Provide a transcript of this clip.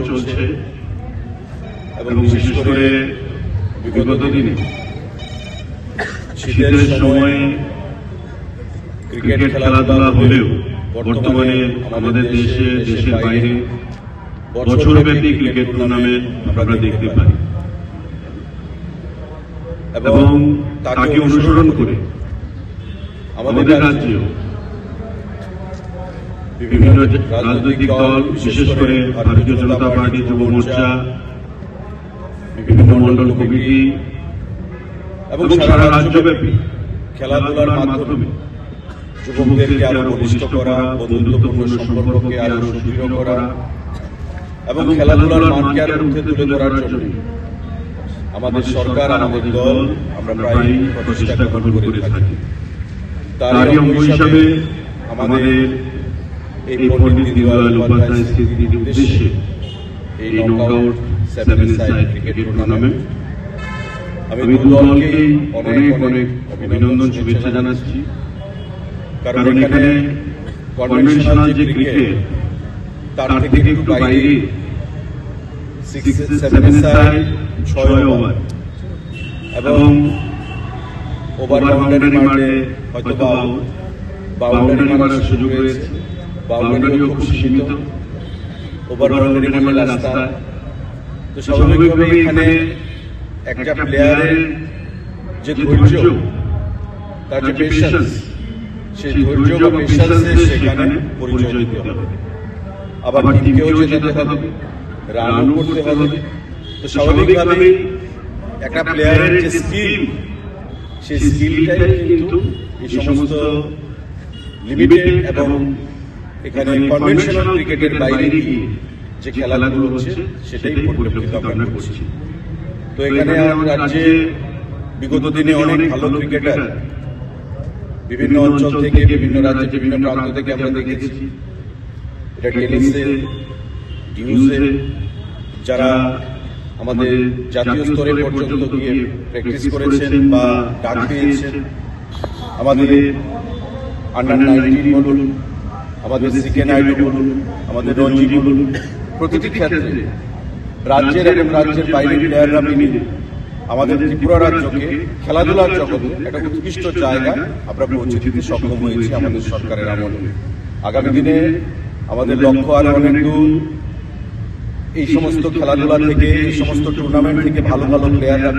চলছে এবং বিশেষ করে বিগত দিনে শীতের সময় ক্রিকেট খেলাধুলা হলেও বর্তমানে আমাদের দেশের বাইরে বছরব্যাপী ক্রিকেট টুর্নামেন্ট আমরা দেখতে পাই এবং তাকে অনুসরণ করে আমাদের রাজ্যেও বিভিন্ন রাজনৈতিক দল, বিশেষ করে ভারতীয় জনতা পার্টি, যুব মোর্চা, বিভিন্ন মন্ডল কমিটি এবং সারা রাজ্যব্যাপী খেলাধুলার মাধ্যমে যুবকদেরকে আরো বলিষ্ঠ করা, বন্ধুত্বপূর্ণ সম্পর্ককে আরো সুদৃঢ় করা এবং খেলাধুলার মানকে আরো উঠে তুলে ধরার জন্য আমাদের সরকার, আমাদের দল আমরা প্রায় প্রচেষ্টা গ্রহণ করে থাকি। তারই অঙ্গ হিসাবে আমাদের এই পণ্ডিত দীনদয়াল উপাধ্যায় স্মৃতির উদ্দেশ্যে এই নকআউট 7-a-side ক্রিকেট টুর্নামেন্ট আমি দলকেই অনেক অনেক অভিনন্দন, শুভেচ্ছা জানাচ্ছি। কারণ এখানে কনভেনশনাল যে ক্রিকেট তার থেকে একটু বাইরে 7-a-side 6 ওভার এবং ওভার বাউন্ডারি মারলে হয়তো বাউন্ডারি মারার সুযোগ রয়েছে, বাউন্ডারিও খুব সীমিত, ওভার বাউন্ডারি মারলে রাস্তায়। তো স্বাভাবিকভাবে এখানে একটা প্লেয়ারের যে ধৈর্য, তার যে পেশেন্স, সেই ধৈর্য বা পেশেন্সে সেখানে পরিচয় দিতে হবে। আবার টিমকেও যেতে হবে, রানও করতে হবে। তো স্বাভাবিকভাবেই একটা প্লেয়ারের যে স্কিল, সেই স্কিলটাই কিন্তু এই সমস্ত লিমিটেড এবং এখানে কনভেনশনাল ক্রিকেটের বাইরে গিয়ে যে খেলাগুলো হচ্ছে সেটাই পরিলক্ষিত আমরা করছি। তো এখানে আমাদের রাজ্যে বিগত দিনে অনেক ভালো ক্রিকেটার বিভিন্ন অঞ্চল থেকে, বিভিন্ন রাজ্যে, বিভিন্ন প্রান্ত থেকে আমরা দেখেছি। এটা টেনিসে, ডিউসে যারা আমাদের জাতীয় স্তরে পর্যন্ত গিয়ে প্র্যাকটিস করেছেন বা ডাক পেয়েছেন, আমাদের আন্ডার-19 বলুন, আমাদের সিকে নাইডু বলুন, আমাদের রঞ্জি বলুন, প্রতিটি ক্ষেত্রে রাজ্যের এবং রাজ্যের বাইরের প্লেয়াররা মিলে আমাদের ত্রিপুরা রাজ্যকে খেলাধুলার জগতে একটা উৎকৃষ্ট জায়গা আমরা পৌঁছে দিতে সক্ষম হয়েছি আমাদের সরকারের আমলে। আগামী দিনে আমাদের লক্ষ্য আরো অনেক দূর। এই সমস্ত খেলাধুলা থেকে, এই সমস্ত টুর্নামেন্ট থেকে ভালো ভালো প্লেয়াররা